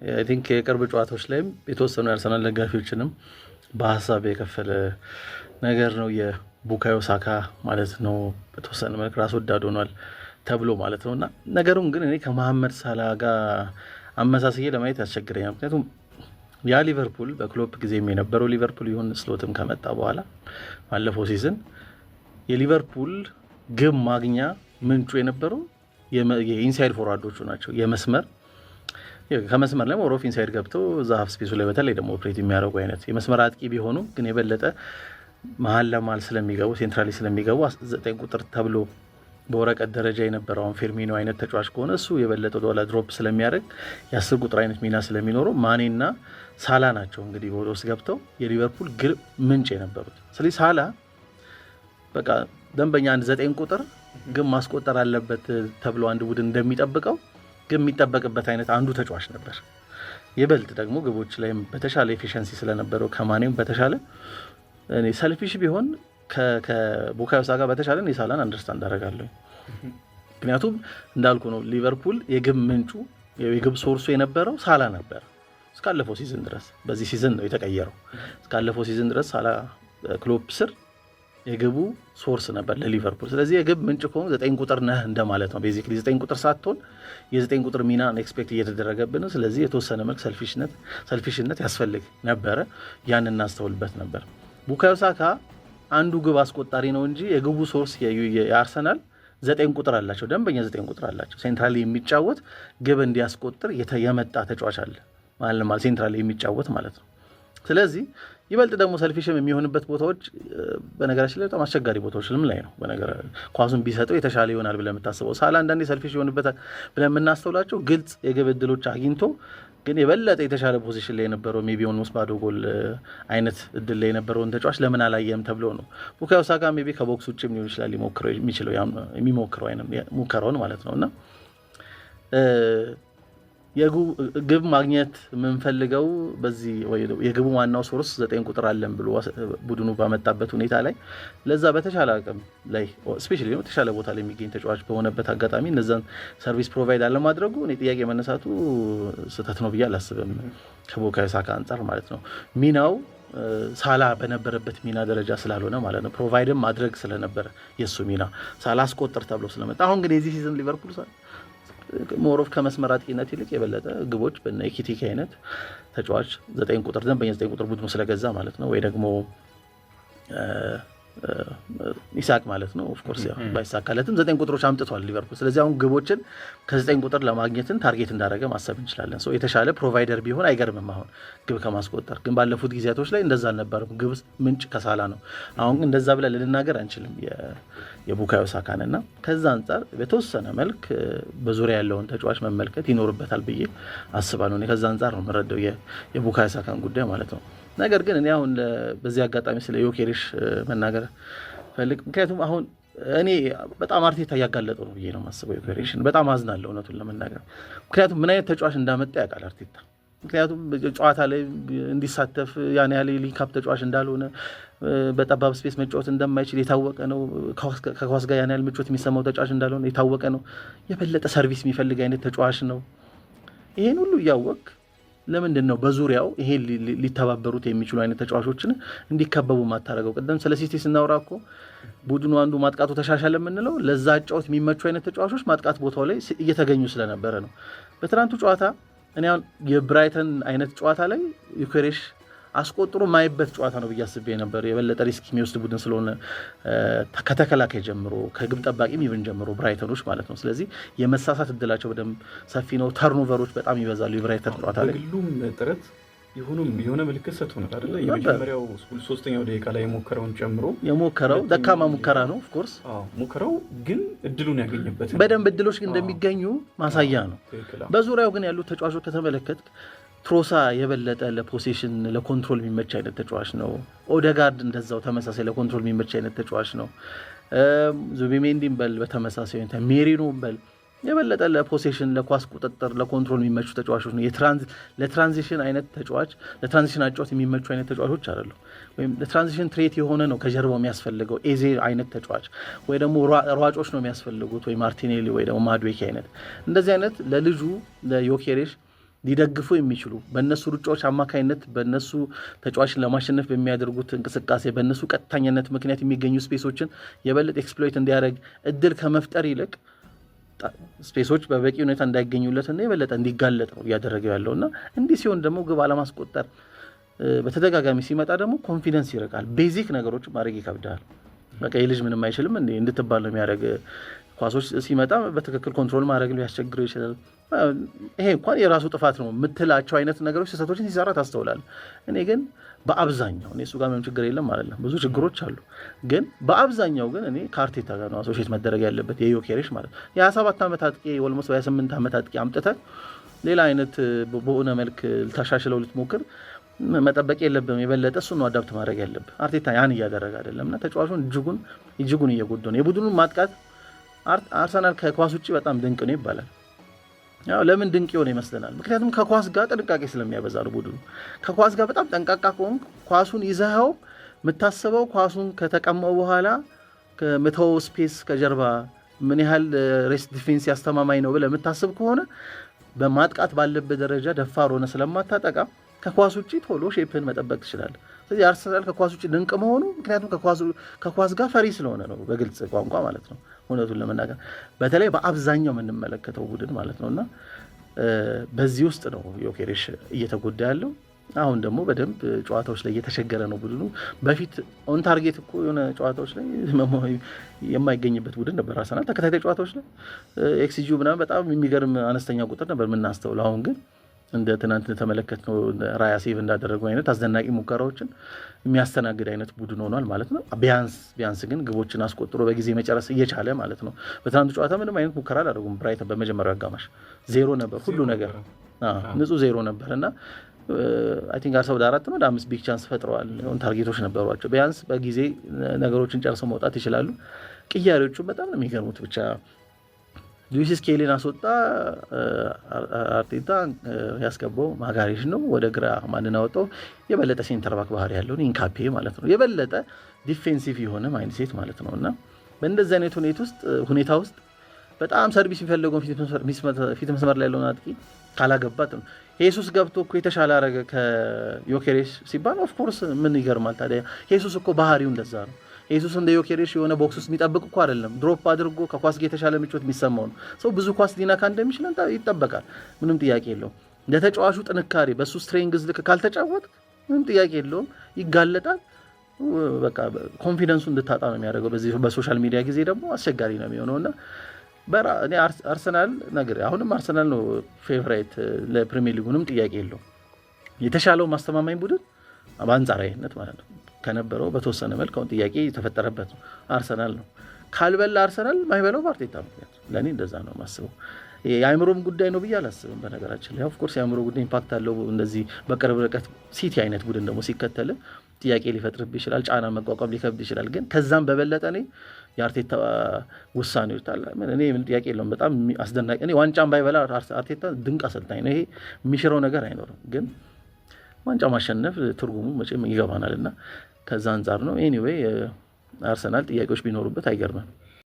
አይ ቲንክ የቅርብ ጨዋታዎች ላይም የተወሰኑ የአርሰናል ደጋፊዎችንም በሀሳብ የከፈለ ነገር ነው የቡካዮ ሳካ ማለት ነው። በተወሰነ መልክ ራስ ወዳድ ሆኗል ተብሎ ማለት ነውና ነገሩን ግን እኔ ከመሐመድ ሳላ ጋር አመሳስዬ ለማየት ያስቸግረኛል። ምክንያቱም ያ ሊቨርፑል በክሎፕ ጊዜም የነበረው ሊቨርፑል ይሁን ስሎትም ከመጣ በኋላ ባለፈው ሲዝን የሊቨርፑል ግብ ማግኛ ምንጩ የነበረው የኢንሳይድ ፎርዋርዶቹ ናቸው። የመስመር ከመስመር ላይ ሞሮፍ ኢንሳይድ ገብተው እዛ ሀፍ ስፔሱ ላይ በተለይ ደግሞ ኦፕሬት የሚያደርጉ አይነት የመስመር አጥቂ ቢሆኑ ግን የበለጠ መሀል ለመሀል ስለሚገቡ ሴንትራሊ ስለሚገቡ 9 ቁጥር ተብሎ በወረቀት ደረጃ የነበረውን ፌርሚኖ አይነት ተጫዋች ከሆነ እሱ የበለጠ ወደኋላ ድሮፕ ስለሚያደርግ የ10 ቁጥር አይነት ሚና ስለሚኖረው ማኔና ሳላ ናቸው እንግዲህ ወደ ውስጥ ገብተው የሊቨርፑል ግብ ምንጭ የነበሩት። ስለዚህ ሳላ በቃ ደንበኛ አንድ 9 ቁጥር ግን ማስቆጠር አለበት ተብሎ አንድ ቡድን እንደሚጠብቀው ግን የሚጠበቅበት አይነት አንዱ ተጫዋች ነበር። ይበልጥ ደግሞ ግቦች ላይ በተሻለ ኤፊሽንሲ ስለነበረው ከማኔም በተሻለ እኔ ሰልፊሽ ቢሆን ከቡካዮ ሳካ በተሻለ እኔ ሳላን አንደርስታንድ አደርጋለሁ። ምክንያቱም እንዳልኩ ነው ሊቨርፑል የግብ ምንጩ የግብ ሶርሱ የነበረው ሳላ ነበር እስካለፈው ሲዝን ድረስ። በዚህ ሲዝን ነው የተቀየረው። እስካለፈው ሲዝን ድረስ ሳላ ክሎፕ ስር የግቡ ሶርስ ነበር ለሊቨርፑል። ስለዚህ የግብ ምንጭ ከሆነ 9 ቁጥር ነህ እንደማለት ነው። ቤዚክሊ 9 ቁጥር ሳትሆን የ9 ቁጥር ሚና ኤክስፔክት እየተደረገብን ነው። ስለዚህ የተወሰነ መልክ ሰልፊሽነት ያስፈልግ ነበረ። ያን እናስተውልበት ነበር። ቡካዮ ሳካ አንዱ ግብ አስቆጣሪ ነው እንጂ የግቡ ሶርስ የአርሰናል 9 ቁጥር አላቸው። ደንበኛ 9 ቁጥር አላቸው። ሴንትራሊ የሚጫወት ግብ እንዲያስቆጥር የመጣ ተጫዋች አለ ማለት ሴንትራሊ የሚጫወት ማለት ነው። ስለዚህ ይበልጥ ደግሞ ሰልፊሽም የሚሆንበት ቦታዎች በነገራችን ላይ በጣም አስቸጋሪ ቦታዎች ላይ ነው። በነገር ኳሱን ቢሰጠው የተሻለ ይሆናል ብለን የምታስበው ሳላ አንዳንዴ ሰልፊሽ ይሆንበታል ብለን የምናስተውላቸው ግልጽ የግብ ዕድሎች አግኝቶ ግን የበለጠ የተሻለ ፖዚሽን ላይ የነበረው ሜቢ ኦልሞስት ባዶ ጎል አይነት እድል ላይ የነበረውን ተጫዋች ለምን አላየም ተብሎ ነው። ቡካዮ ሳካ ሜቢ ከቦክስ ውጭም ሊሆን ይችላል ሊሞክረው የሚችለው የሚሞክረው አይነት ሙከራውን ማለት ነውና የግብ ማግኘት የምንፈልገው በዚህ ወይ የግቡ ዋናው ሶርስ 9 ቁጥር አለን ብሎ ቡድኑ ባመጣበት ሁኔታ ላይ ለዛ በተሻለ አቅም ላይ ስፔሻሊ ነው ተሻለ ቦታ ላይ የሚገኝ ተጫዋች በሆነበት አጋጣሚ እነዛን ሰርቪስ ፕሮቫይድ አለማድረጉ እኔ ጥያቄ መነሳቱ ስህተት ነው ብዬ አላስብም። ከቡካዮ ሳካ አንጻር ማለት ነው ሚናው ሳላ በነበረበት ሚና ደረጃ ስላልሆነ ማለት ነው። ፕሮቫይድም ማድረግ ስለነበረ የሱ ሚና ሳላ አስቆጥር ተብሎ ስለመጣ አሁን ግን የዚህ ሲዝን ሊቨርፑል ሞሮፍ ከመስመር አጥቂነት ይልቅ የበለጠ ግቦች በእነ ኢኪቲኬ አይነት ተጫዋች 9 ቁጥር ደንበኛ 9 ቁጥር ቡድኑ ስለገዛ ማለት ነው ወይ ደግሞ ኢሳቅ ማለት ነው ኦፍ ኮርስ ያው ባይሳካለትም 9 ቁጥሮች አምጥቷል ሊቨርፑል። ስለዚህ አሁን ግቦችን ከ9 ቁጥር ለማግኘትን ታርጌት እንዳደረገ ማሰብ እንችላለን። ሶ የተሻለ ፕሮቫይደር ቢሆን አይገርምም አሁን ግብ ከማስቆጠር። ግን ባለፉት ጊዜያቶች ላይ እንደዛ አልነበረም። ግብ ምንጭ ከሳላ ነው። አሁን ግን እንደዛ ብለን ልናገር አንችልም የቡካዮ ሳካንና ከዛ አንፃር በተወሰነ መልክ በዙሪያ ያለውን ተጫዋች መመልከት ይኖርበታል ብዬ አስባለሁ። እኔ ከዛ አንፃር ነው የምረዳው የቡካዮ ሳካን ጉዳይ ማለት ነው። ነገር ግን እኔ አሁን በዚህ አጋጣሚ ስለ ዮኬሬሽ መናገር ፈልግ። ምክንያቱም አሁን እኔ በጣም አርቴታ እያጋለጠው ነው ብዬ ነው የማስበው። ዮኬሬሽን በጣም አዝናለሁ እውነቱን ለመናገር። ምክንያቱም ምን አይነት ተጫዋች እንዳመጣ ያውቃል አርቴታ። ምክንያቱም ጨዋታ ላይ እንዲሳተፍ ያን ያለ ሊንካፕ ተጫዋች እንዳልሆነ በጠባብ ስፔስ መጫወት እንደማይችል የታወቀ ነው። ከኳስ ጋር ያን ያህል ምቾት የሚሰማው ተጫዋች እንዳልሆነ የታወቀ ነው። የበለጠ ሰርቪስ የሚፈልግ አይነት ተጫዋች ነው። ይሄን ሁሉ እያወቅ ለምንድን ነው በዙሪያው ይሄ ሊተባበሩት የሚችሉ አይነት ተጫዋቾችን እንዲከበቡ ማታረገው? ቀደም ስለ ሲቲ ስናወራ እኮ ቡድኑ አንዱ ማጥቃቱ ተሻሻለ የምንለው ለዛ ጫወት የሚመቹ አይነት ተጫዋቾች ማጥቃት ቦታው ላይ እየተገኙ ስለነበረ ነው። በትናንቱ ጨዋታ እኔ አሁን የብራይተን አይነት ጨዋታ ላይ ዮኬሬሽ አስቆጥሮ ማይበት ጨዋታ ነው ብዬ አስቤ ነበር። የበለጠ ሪስክ የሚወስድ ቡድን ስለሆነ ከተከላካይ ጀምሮ ከግብ ጠባቂም ይብን ጀምሮ ብራይተኖች ማለት ነው። ስለዚህ የመሳሳት እድላቸው በደንብ ሰፊ ነው። ተርኖቨሮች በጣም ይበዛሉ የብራይተን ጨዋታ ላይ። በግሉም ጥረት የሆነ ምልክት ሰጥቶናል አይደለ? የመጀመሪያው 3ኛው ደቂቃ ላይ የሞከረውን ጨምሮ የሞከረው ደካማ ሙከራ ነው ኦፍ ኮርስ። ሙከራው ግን እድሉን ያገኘበት በደንብ እድሎች ግን እንደሚገኙ ማሳያ ነው። በዙሪያው ግን ያሉት ተጫዋቾች ከተመለከት ትሮሳ የበለጠ ለፖሴሽን ለኮንትሮል የሚመች አይነት ተጫዋች ነው። ኦዴጋርድ እንደዛው ተመሳሳይ ለኮንትሮል የሚመች አይነት ተጫዋች ነው። ዙቢሜንዲም በል በተመሳሳይ ሁኔታ ሜሪኖም በል የበለጠ ለፖሴሽን ለኳስ ቁጥጥር ለኮንትሮል የሚመቹ ተጫዋቾች ነው። ለትራንዚሽን አይነት ተጫዋች ለትራንዚሽን አጫወት የሚመቹ አይነት ተጫዋቾች አይደሉም። ወይም ለትራንዚሽን ትሬት የሆነ ነው ከጀርባው የሚያስፈልገው ኤዜ አይነት ተጫዋች ወይ ደግሞ ሯጮች ነው የሚያስፈልጉት ወይ ማርቲኔሊ ወይ ደግሞ ማድዌኪ አይነት እንደዚህ አይነት ለልጁ ለዮኬሬሽ ሊደግፉ የሚችሉ በእነሱ ሩጫዎች አማካኝነት በእነሱ ተጫዋችን ለማሸነፍ በሚያደርጉት እንቅስቃሴ በእነሱ ቀጥተኛነት ምክንያት የሚገኙ ስፔሶችን የበለጠ ኤክስፕሎይት እንዲያደርግ እድል ከመፍጠር ይልቅ ስፔሶች በበቂ ሁኔታ እንዳይገኙለትና የበለጠ እንዲጋለጥ ነው እያደረገው ያለው እና እንዲህ ሲሆን ደግሞ ግብ አለማስቆጠር በተደጋጋሚ ሲመጣ ደግሞ ኮንፊደንስ ይርቃል። ቤዚክ ነገሮች ማድረግ ይከብዳል። በቃ የልጅ ምንም አይችልም እንድትባል ነው የሚያደርግ። ኳሶች ሲመጣ በትክክል ኮንትሮል ማድረግ ሊያስቸግረው ይችላል። ይሄ እንኳን የራሱ ጥፋት ነው የምትላቸው አይነት ነገሮች ስህተቶችን ሲሰራ ታስተውላል። እኔ ግን በአብዛኛው እሱ ጋር ምንም ችግር የለም ማለት ነው፣ ብዙ ችግሮች አሉ። ግን በአብዛኛው ግን እኔ ከአርቴታ ጋር ነው አሶሼት መደረግ ያለበት የዮኬሬሽ ማለት ነው። የ27 ዓመት አጥቂ ኦልሞስት የ28 ዓመት አጥቂ አምጥተህ ሌላ አይነት በሆነ መልክ ልታሻሽለው ልትሞክር መጠበቅ የለብም። የበለጠ እሱ ነው አዳፕት ማድረግ ያለብህ። አርቴታ ያን እያደረገ አይደለምና ተጫዋቹን እጅጉን እየጎዳ ነው። የቡድኑን ማጥቃት አርሰናል ከኳስ ውጭ በጣም ድንቅ ነው ይባላል። ያው ለምን ድንቅ የሆነ ይመስለናል? ምክንያቱም ከኳስ ጋር ጥንቃቄ ስለሚያበዛ ነው ቡድኑ። ከኳስ ጋር በጣም ጠንቃቃ ከሆንክ ኳሱን ይዘኸው የምታስበው ኳሱን ከተቀማው በኋላ ከምተው ስፔስ ከጀርባ ምን ያህል ሬስት ዲፌንስ ያስተማማኝ ነው ብለህ የምታስብ ከሆነ በማጥቃት ባለበት ደረጃ ደፋር ሆነ ስለማታጠቃ ከኳስ ውጭ ቶሎ ሼፕን መጠበቅ ትችላለህ። ስለዚህ አርሰናል ከኳስ ውጭ ድንቅ መሆኑ ምክንያቱም ከኳስ ጋር ፈሪ ስለሆነ ነው፣ በግልጽ ቋንቋ ማለት ነው። እውነቱን ለመናገር በተለይ በአብዛኛው የምንመለከተው ቡድን ማለት ነውና በዚህ ውስጥ ነው ዮኬሬሽ እየተጎዳ ያለው። አሁን ደግሞ በደንብ ጨዋታዎች ላይ እየተቸገረ ነው ቡድኑ። በፊት ኦን ታርጌት እኮ የሆነ ጨዋታዎች ላይ የማይገኝበት ቡድን ነበር አርሰናል። ተከታታይ ጨዋታዎች ላይ ኤክስጂው ምናምን በጣም የሚገርም አነስተኛ ቁጥር ነበር የምናስተውለው። አሁን ግን እንደ ትናንት ተመለከትነው ራያ ሴቭ እንዳደረጉ አይነት አስደናቂ ሙከራዎችን የሚያስተናግድ አይነት ቡድን ሆኗል ማለት ነው። ቢያንስ ግን ግቦችን አስቆጥሮ በጊዜ መጨረስ እየቻለ ማለት ነው። በትናንቱ ጨዋታ ምንም አይነት ሙከራ አላደረጉም። ብራይተን በመጀመሪያው አጋማሽ ዜሮ ነበር፣ ሁሉ ነገር ንጹህ ዜሮ ነበር እና አይ ቲንክ ወደ 4 ነው ወደ 5 ቢግ ቻንስ ፈጥረዋል። ታርጌቶች ነበሯቸው። ቢያንስ በጊዜ ነገሮችን ጨርሰው መውጣት ይችላሉ። ቅያሬዎቹ በጣም ነው የሚገርሙት። ብቻ ሉዊስ ስኬሊን አስወጣ፣ አርቴታ ያስገባው ማጋሬሽ ነው። ወደ ግራ ማንን አወጣው? የበለጠ ሴንተር ባክ ባህሪ ያለውን ኢንካፔ ማለት ነው። የበለጠ ዲፌንሲቭ የሆነ ማይንድሴት ማለት ነው እና በእንደዚህ አይነት ሁኔታ ውስጥ በጣም ሰርቪስ የሚፈልገውን ፊት መስመር ላይ ያለውን አጥቂ ካላገባት ነው። ሄሱስ ገብቶ እኮ የተሻለ አረገ ከዮኬሬሽ ሲባል ኦፍኮርስ ምን ይገርማል ታዲያ? ሄሱስ እኮ ባህሪው እንደዛ ነው። ሄሱስ እንደ ዮኬሬሽ የሆነ ቦክስ ውስጥ የሚጠብቅ እኮ አይደለም። ድሮፕ አድርጎ ከኳስ ጋር የተሻለ ምቾት የሚሰማው ነው። ሰው ብዙ ኳስ ሊነካ እንደሚችል ይጠበቃል። ምንም ጥያቄ የለውም። ለተጫዋቹ ጥንካሬ በሱ ስትሬንግዝ ልክ ካልተጫወት ምንም ጥያቄ የለውም፣ ይጋለጣል። በቃ ኮንፊደንሱ እንድታጣ ነው የሚያደርገው። በዚህ በሶሻል ሚዲያ ጊዜ ደግሞ አስቸጋሪ ነው የሚሆነውና እኔ አርሰናል ነገር አሁንም አርሰናል ነው ፌቨራይት ለፕሪሚየር ሊግ፣ ምንም ጥያቄ የለውም። የተሻለው ማስተማማኝ ቡድን በአንጻራዊነት ማለት ነው ከነበረው በተወሰነ መልክ አሁን ጥያቄ የተፈጠረበት ነው አርሰናል ነው። ካልበላ አርሰናል ማይበላው በአርቴታ ምክንያት፣ ለእኔ እንደዛ ነው የማስበው። የአእምሮም ጉዳይ ነው ብዬ አላስብም። በነገራችን ላይ ኦፍኮርስ የአእምሮ ጉዳይ ኢምፓክት አለው። እንደዚህ በቅርብ ርቀት ሲቲ አይነት ቡድን ደግሞ ሲከተል ጥያቄ ሊፈጥርብ ይችላል፣ ጫና መቋቋም ሊከብድ ይችላል። ግን ከዛም በበለጠ እኔ የአርቴታ ውሳኔዎች እኔ ምን ጥያቄ የለውም፣ በጣም አስደናቂ። እኔ ዋንጫን ባይበላ አርቴታ ድንቅ አሰልጣኝ ነው። ይሄ የሚሽረው ነገር አይኖርም። ግን ዋንጫ ማሸነፍ ትርጉሙ መቼም ይገባናል እና ከዛ አንጻር ነው። ኤኒዌይ አርሰናል ጥያቄዎች ቢኖሩበት አይገርምም።